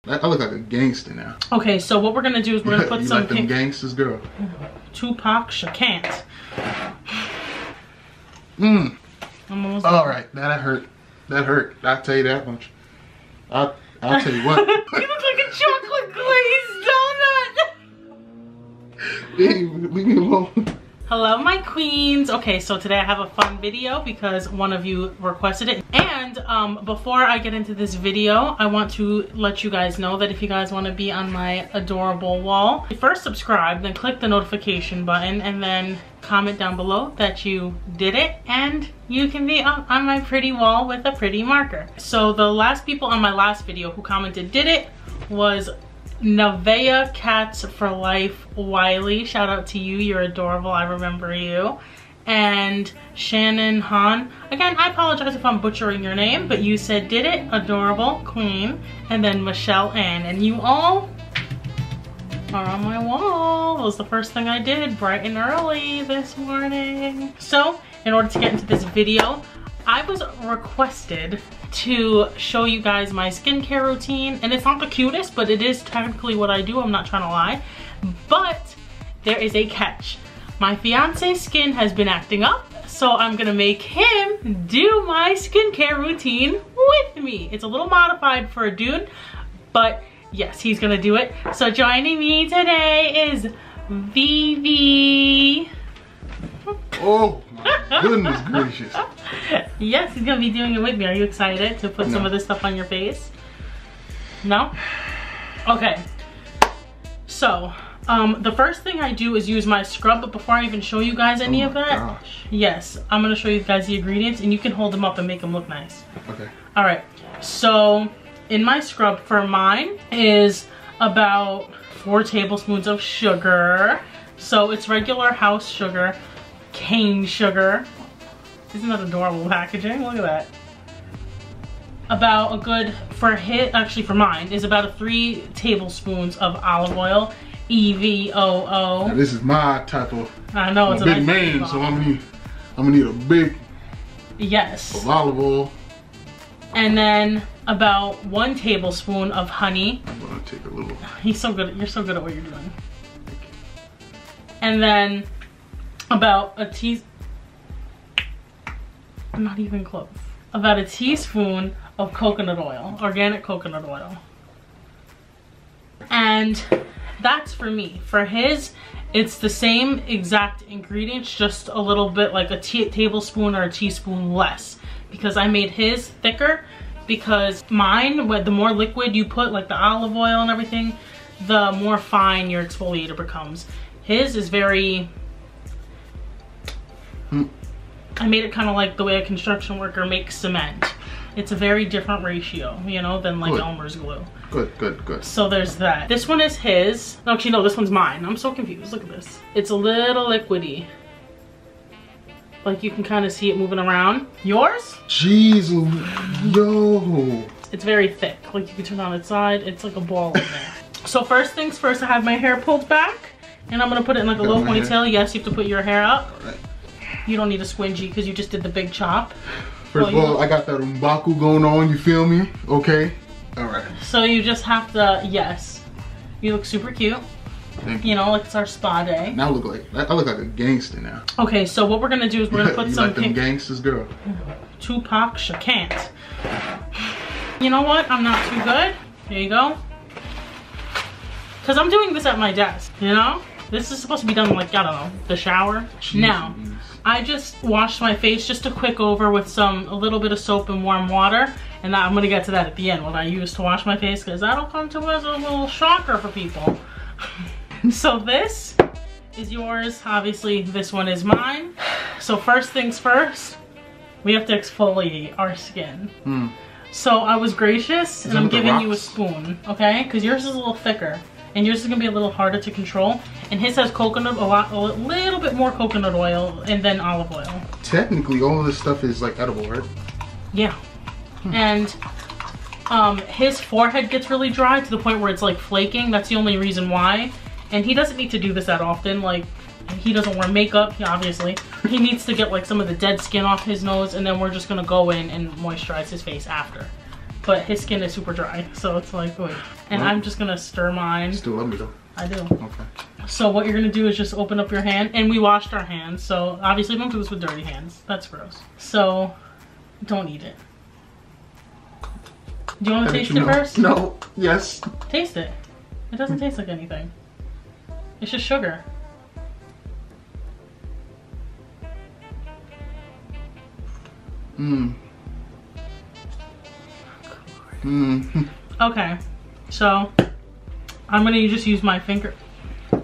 I look like a gangster now. Okay, so what we're gonna do is we're gonna put you some like them gangsters, girl. Tupac Shakur. All right, that hurt. That hurt. I'll tell you that much. I'll tell you what. You look like a chocolate glazed donut. Hey, leave me alone. Hello, my queens. Okay, so today I have a fun video because one of you requested it. And before I get into this video, I want to let you guys know that if you guys want to be on my adorable wall, first subscribe, then click the notification button, and then comment down below that you did it, and you can be on my pretty wall with a pretty marker. So the last people on my last video who commented did it was Nevaeh Cats for Life Wiley. Shout out to you, you're adorable, I remember you. And Shannon Han, again, I apologize if I'm butchering your name, but you said did it, adorable queen. And then Michelle Ann, and you all are on my wall. That was the first thing I did bright and early this morning. So in order to get into this video, I was requested to show you guys my skincare routine, and it's not the cutest, but it is technically what I do, I'm not trying to lie. But there is a catch. My fiance's skin has been acting up, so I'm gonna make him do my skincare routine with me. It's a little modified for a dude, but yes, he's gonna do it. So joining me today is Vivi. Oh my goodness gracious. Yes, he's gonna be doing it with me. Are you excited to put some of this stuff on your face? No? Okay. So, the first thing I do is use my scrub, but before I even show you guys any of that, gosh. Yes, I'm gonna show you guys the ingredients, and you can hold them up and make them look nice. Okay. All right, so in my scrub for mine is about 4 tablespoons of sugar. So it's regular house sugar, cane sugar. Isn't that adorable packaging? Look at that. About a good, actually for mine, is about 3 tablespoons of olive oil, EVOO. Now this is my type of, I know, it's a big nice man, so I'm gonna need a big yes of olive oil. And then about 1 tablespoon of honey. I'm gonna take a little. He's so good, you're so good at what you're doing. And then about a not even close. About a teaspoon of coconut oil, organic coconut oil. And that's for me. For his, it's the same exact ingredients, just a little bit like a tablespoon or a teaspoon less. Because I made his thicker, because mine, the more liquid you put, like the olive oil and everything, the more fine your exfoliator becomes. His is very, I made it kind of like the way a construction worker makes cement. It's a very different ratio, you know, than like Elmer's glue. Good. So there's that. This one is his. No, actually no, this one's mine. I'm so confused, look at this. It's a little liquidy. Like you can kind of see it moving around. Yours? Jeez, yo. It's very thick. Like you can turn on its side. It's like a ball in there. So first things first, I have my hair pulled back. And I'm gonna put it in like a low ponytail. Yes, you have to put your hair up. All right. You don't need a squingy because you just did the big chop. First of all, I got that umbaku going on, you feel me? Okay? All right. So you just have to, yes. You look super cute. Thank you. You know, like it's our spa day. Now I look like a gangster now. Okay, so what we're gonna do is we're gonna put you some like them gangsters, girl. Tupac Shakur. You know what? I'm not too good. There you go. Cause I'm doing this at my desk, you know? This is supposed to be done like, I don't know, the shower. Jeez. Now, I just washed my face, just a quick over with a little bit of soap and warm water. And I'm gonna get to that at the end, what I use to wash my face, because that'll come to as a little shocker for people. So this is yours. Obviously, this one is mine. So first things first, we have to exfoliate our skin. So I was gracious, and I'm giving you a spoon, okay? Because yours is a little thicker. And yours is gonna be a little harder to control. And his has coconut, a little bit more coconut oil, and then olive oil. Technically, all of this stuff is like edible, right? Yeah. And his forehead gets really dry to the point where it's like flaking. That's the only reason why. And he doesn't need to do this that often. Like, he doesn't wear makeup, obviously. He needs to get like some of the dead skin off his nose, and then we're just gonna go in and moisturize his face after. but his skin is super dry, so it's like, wait. And I'm just gonna stir mine. You still love me though. I do. Okay. So what you're gonna do is just open up your hand, and we washed our hands, so obviously don't do this with dirty hands. That's gross. So don't eat it. Do you want to taste it first? No. Yes. Taste it. It doesn't taste like anything. It's just sugar. Mmm. Mmm. Okay, so I'm gonna just use my finger.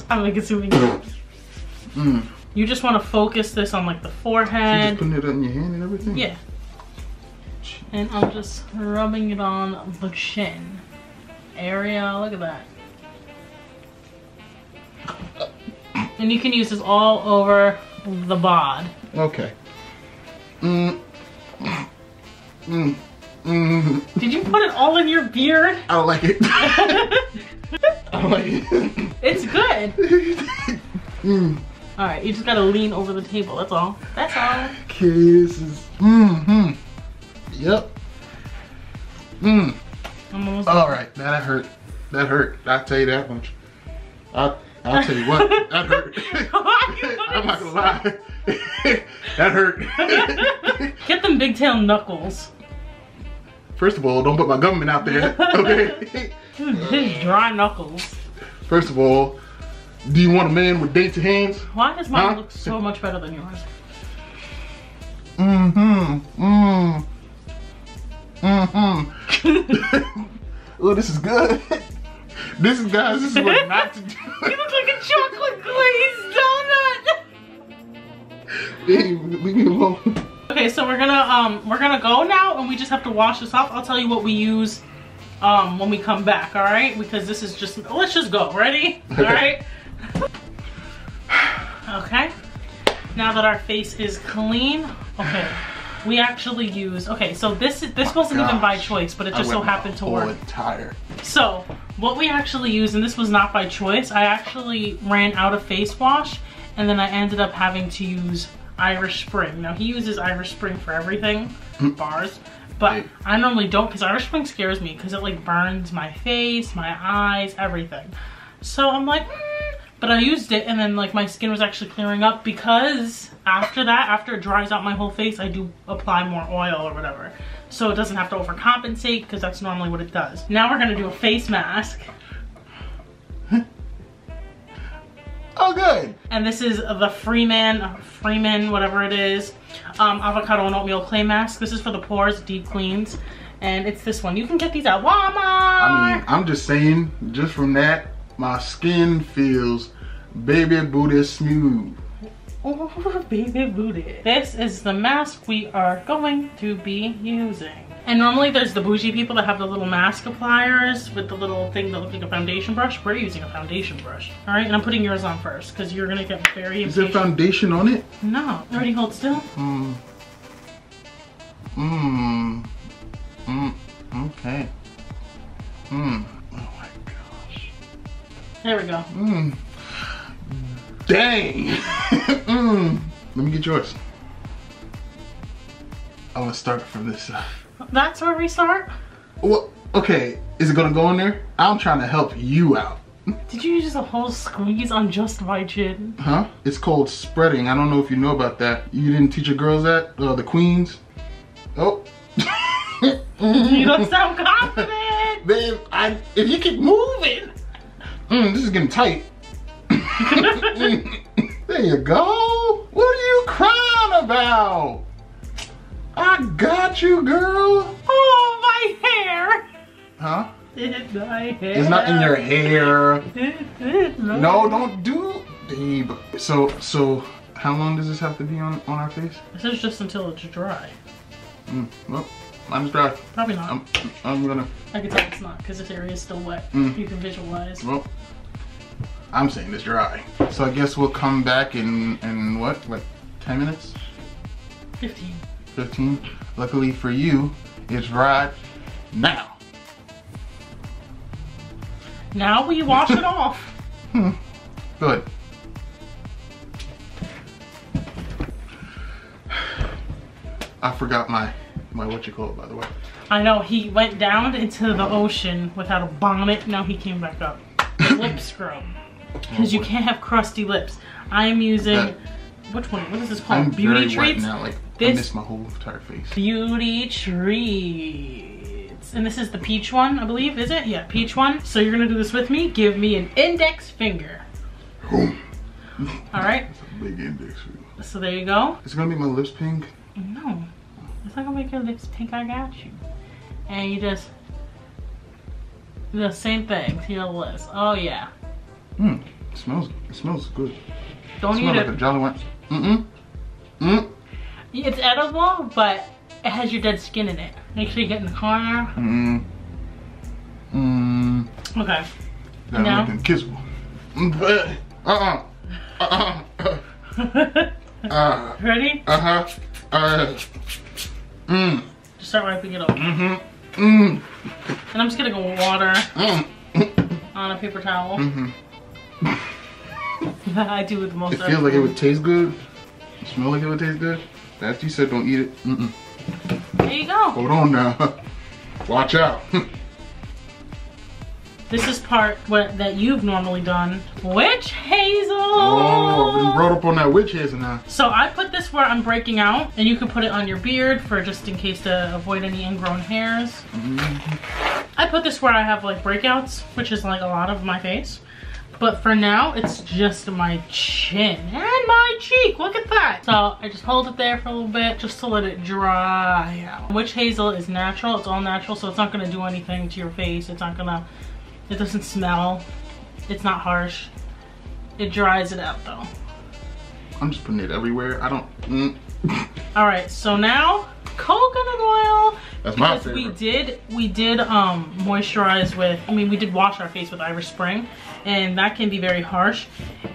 I'm like assuming. Mmm. You just want to focus this on like the You forehead. just putting it on your hand and everything? Yeah. And I'm just rubbing it on the chin area. Look at that. And you can use this all over the bod. Okay. Mmm. Mmm. Mmm. Did you put it all in your beard? I don't like it. I don't like it. It's good. Mmm. All right, you just gotta lean over the table. That's all. That's all. Okay, this is. Mmm. Yep. Mmm. I'm almost All right, that hurt. That hurt. I'll tell you that much. I'll tell you what. That hurt. I'm not gonna lie. That hurt. Get them big tail knuckles. First of all, don't put my government out there. Okay. His dry knuckles. First of all, do you want a man with dainty hands? Why does mine look so much better than yours? Mm-hmm. Mm. Mm-hmm. Oh, this is good. This is, guys, this is what not to do. You look like a chocolate glazed donut. Hey, leave me alone. Okay, so we're gonna go now, and we just have to wash this off. I'll tell you what we use when we come back, all right? Because this is just, let's just go. Ready? Okay. All right. Okay. Now that our face is clean, okay. We actually use, okay, so this wasn't even by choice, but it just so happened to work. Tired. So what we actually used, and this was not by choice, I actually ran out of face wash, and then I ended up having to use Irish Spring. Now he uses Irish Spring for everything, bars, but I normally don't, because Irish Spring scares me because it like burns my face, my eyes, everything. So I'm like, but I used it, and then like my skin was actually clearing up, because after that, after it dries out my whole face, I do apply more oil or whatever. So it doesn't have to overcompensate, because that's normally what it does. Now we're gonna do a face mask. Oh, good. And this is the Freeman, whatever it is, avocado and oatmeal clay mask. This is for the pores, deep cleans. And it's this one. You can get these at Walmart. I mean, I'm just saying, just from that, my skin feels baby booty smooth. Oh, baby booty. This is the mask we are going to be using. And normally there's the bougie people that have the little mask appliers with the little thing that looks like a foundation brush. We're using a foundation brush. All right, and I'm putting yours on first because you're gonna get very impatient. Is there foundation on it? No. Already hold still. Okay. Oh my gosh. There we go. Dang. Let me get yours. I'm gonna start from this side. That's where we start? Well, okay, is it gonna go in there? I'm trying to help you out. Did you use a whole squeeze on just my chin? Huh? It's called spreading. I don't know if you know about that. You didn't teach your girls that? The queens? Oh. You don't sound confident. Babe, if you keep moving. This is getting tight. There you go. What are you crying about? I got you, girl. Oh, my hair. Huh? My hair. It's not in your hair. No, don't do, babe. So, how long does this have to be on our face? This is just until it's dry. Well, mine's dry. Probably not. I'm gonna. I can tell it's not because this area is still wet. You can visualize. Well, I'm saying it's dry. So I guess we'll come back in what, like 10 minutes? 15. 15. Luckily for you, it's right now. Now we wash it off. Good. I forgot my what you call it, by the way. I know, he went down into the ocean without a bonnet. Now he came back up. Lip scrub. Because you can't have crusty lips. I am using, which one? What is this called? I'm Beauty very white Treats? now, like This, I miss my whole entire face. Beauty Treats. And this is the peach one, I believe, is it? Yeah, peach one. So you're gonna do this with me. Give me an index finger. Alright. That's a big index finger. So there you go. Is it gonna make my lips pink? No. It's not gonna make your lips pink, I got you. And you just do the same thing to your lips. Oh yeah. It smells good. Don't eat like it. a Jolly Rancher. It's edible, but it has your dead skin in it. Make sure you get in the corner. Okay. That Now? looking kissable. Ready? Just start wiping it off. And I'm just gonna go water on a paper towel. I do with the most. It feels like it would taste good. It smell like it would taste good. That's you said don't eat it. There you go. Hold on now. Watch out. This is part that you've normally done. Witch hazel. Oh, we brought up on that witch hazel now. So I put this where I'm breaking out, and you can put it on your beard for just in case to avoid any ingrown hairs. I put this where I have like breakouts, which is like a lot of my face. But for now, it's just my chin and my cheek. Look at that. So I just hold it there for a little bit just to let it dry out. Witch hazel is natural. It's all natural, so it's not gonna do anything to your face. It's not gonna, it doesn't smell. It's not harsh. It dries it out though. I'm just putting it everywhere. I don't. All right, so now coconut oil. That's my because favorite. we did moisturize with, we did wash our face with Irish Spring, and that can be very harsh.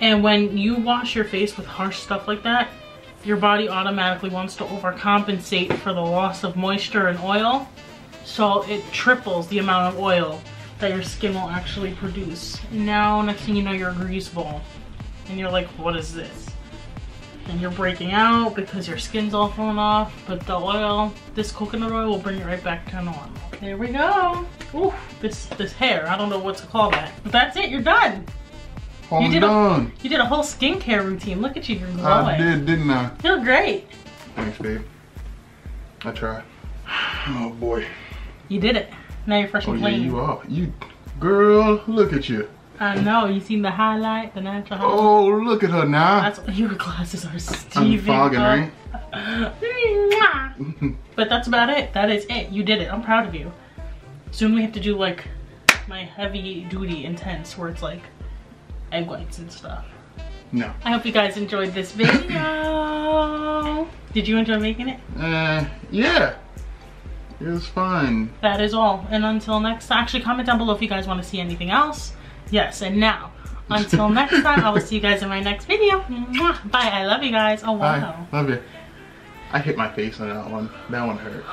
And when you wash your face with harsh stuff like that, your body automatically wants to overcompensate for the loss of moisture and oil. So it triples the amount of oil that your skin will actually produce. And now, next thing you know, you're a grease ball. And you're like, what is this? And you're breaking out because your skin's all falling off, but the oil, this coconut oil will bring it right back to normal. There we go. Ooh, this hair, I don't know what to call that. But that's it, you're done. I'm done. You did a whole skincare routine. Look at you, you're glowing. I did, didn't I? You look great. Thanks, babe. I tried. Oh boy. You did it. Now you're fresh and clean. Yeah, you are. You, girl, look at you. I know, you seen the highlight, the natural highlight? Oh, look at her now. That's, your glasses are steaming. Unfogging, right? But that's about it. That is it. You did it. I'm proud of you. Soon we have to do like my heavy duty intense where it's like egg whites and stuff. No. I hope you guys enjoyed this video. Did you enjoy making it? Yeah. It was fun. That is all. And until next time, actually comment down below if you guys want to see anything else. Yes, and now, until next time, I will see you guys in my next video. Bye, I love you guys. Oh, wow. Bye. Love you. I hit my face on that one. That one hurt.